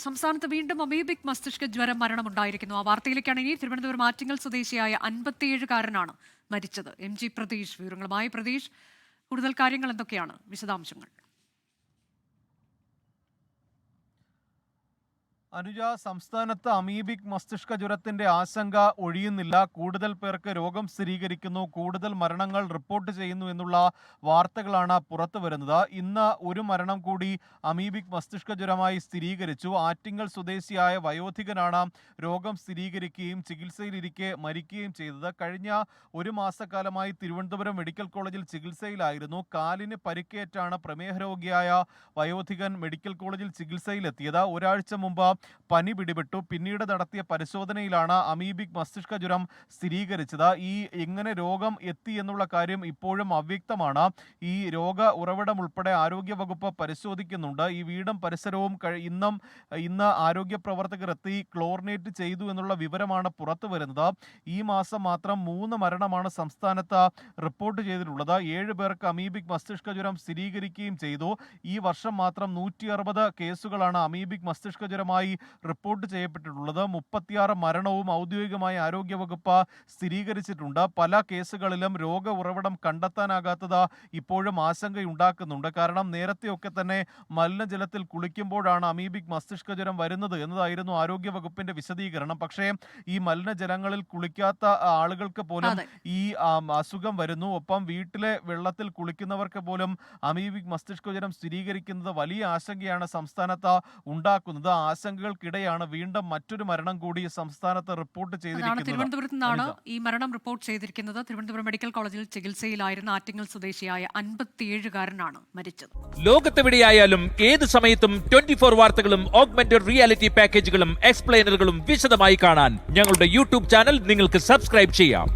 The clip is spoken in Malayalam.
സംസ്ഥാനത്ത് വീണ്ടും അമീബിക് മസ്തിഷ്ക ജ്വരം മരണമുണ്ടായിരിക്കുന്നു. ആ വാർത്തയിലേക്കാണ് ഇനി. തിരുവനന്തപുരം ആറ്റിങ്ങൽ സ്വദേശിയായ 57-കാരനാണ് മരിച്ചത്. MG പ്രതീഷ് വിവരങ്ങളുമായി. പ്രതീഷ്, കൂടുതൽ കാര്യങ്ങൾ എന്തൊക്കെയാണ്, വിശദാംശങ്ങൾ? അനുജ, സംസ്ഥാനത്ത് അമീബിക് മസ്തിഷ്ക ജ്വരത്തിന്റെ ആശങ്ക ഒഴിയുന്നില്ല. കൂടുതൽ പേർക്ക് രോഗം സ്ഥിരീകരിക്കുന്നു, കൂടുതൽ മരണങ്ങൾ റിപ്പോർട്ട് ചെയ്യുന്നു എന്നുള്ള വാർത്തകളാണ് പുറത്തു വരുന്നത്. ഇന്ന് ഒരു മരണം കൂടി അമീബിക് മസ്തിഷ്ക ജ്വരമായി സ്ഥിരീകരിച്ചു. ആറ്റിങ്ങൽ സ്വദേശിയായ വയോധികനാണ് രോഗം സ്ഥിരീകരിക്കുകയും ചികിത്സയിലിരിക്കെ മരിക്കുകയും ചെയ്തത്. കഴിഞ്ഞ ഒരു മാസക്കാലമായി തിരുവനന്തപുരം മെഡിക്കൽ കോളേജിൽ ചികിത്സയിലായിരുന്നു. കാലിന് പരിക്കേറ്റാണ് പ്രമേഹ രോഗിയായ വയോധികൻ മെഡിക്കൽ കോളേജിൽ ചികിത്സയിലെത്തിയത്. ഒരാഴ്ച മുമ്പ് പനി പിടിപെട്ടു. പിന്നീട് നടത്തിയ പരിശോധനയിലാണ് അമീബിക് മസ്തിഷ്ക ജ്വരം സ്ഥിരീകരിച്ചത്. എങ്ങനെ രോഗം എത്തി എന്നുള്ള കാര്യം ഇപ്പോഴും അവ്യക്തമാണ്. ഈ രോഗ ഉറവിടം ഉൾപ്പെടെ ആരോഗ്യവകുപ്പ് പരിശോധിക്കുന്നുണ്ട്. ഈ വീടും പരിസരവും ഇന്ന് ആരോഗ്യ പ്രവർത്തകർ എത്തി ക്ലോറിനേറ്റ് ചെയ്തു എന്നുള്ള വിവരമാണ് പുറത്തു വരുന്നത്. ഈ മാസം മാത്രം 3 മരണമാണ് സംസ്ഥാനത്ത് റിപ്പോർട്ട് ചെയ്തിട്ടുള്ളത്. 7 പേർക്ക് അമീബിക് മസ്തിഷ്ക ജ്വരം സ്ഥിരീകരിക്കുകയും ചെയ്തു. ഈ വർഷം മാത്രം 160 കേസുകളാണ് അമീബിക് മസ്തിഷ്ക ജ്വരമായി റിപ്പോർട്ട് ചെയ്യപ്പെട്ടിട്ടുള്ളത്. 36 മരണവും ഔദ്യോഗികമായ ആരോഗ്യവകുപ്പ് സ്ഥിരീകരിച്ചിട്ടുണ്ട്. പല കേസുകളിലും രോഗ ഉറവിടം കണ്ടെത്താനാകാത്തത് ഇപ്പോഴും ആശങ്കയുണ്ടാക്കുന്നുണ്ട്. കാരണം നേരത്തെയൊക്കെ തന്നെ മലിനജലത്തിൽ കുളിക്കുമ്പോഴാണ് അമീബിക് മസ്തിഷ്ക ജ്വരം വരുന്നത് എന്നതായിരുന്നു ആരോഗ്യവകുപ്പിന്റെ വിശദീകരണം. പക്ഷേ ഈ മലിനജലങ്ങളിൽ കുളിക്കാത്ത ആളുകൾക്ക് പോലും ഈ അസുഖം വരുന്നു. ഒപ്പം വീട്ടിലെ വെള്ളത്തിൽ കുളിക്കുന്നവർക്ക് പോലും അമീബിക് മസ്തിഷ്ക ജ്വരം സ്ഥിരീകരിക്കുന്നത് വലിയ ആശങ്കയാണ് സംസ്ഥാനത്ത് ഉണ്ടാക്കുന്നത്. ആശങ്കകൾക്കിടെയാണ് വീണ്ടും മറ്റൊരു മരണം കൂടി സംസ്ഥാനത്ത് റിപ്പോർട്ട് ചെയ്തിരിക്കുന്നത്. തിരുവനന്തപുരത്ത് നിന്നാണ് ഈ മരണം റിപ്പോർട്ട് ചെയ്തിരിക്കുന്നത്. തിരുവനന്തപുരം മെഡിക്കൽ കോളേജിൽ ചികിത്സയിലായിരുന്ന ആറ്റിങ്ങൽ സ്വദേശിയായ 57-കാരനാണ് മരിച്ചത്. ലോകത്തെവിടെയായാലും ഏത് സമയത്തും 24 വാർത്തകളും ഓഗ്മെന്റഡ് റിയാലിറ്റി പാക്കേജുകളും എക്സ്പ്ലെയിനറുകളും വിശദമായി കാണാൻ ഞങ്ങളുടെ യൂട്യൂബ് ചാനൽ നിങ്ങൾക്ക് സബ്സ്ക്രൈബ് ചെയ്യാം.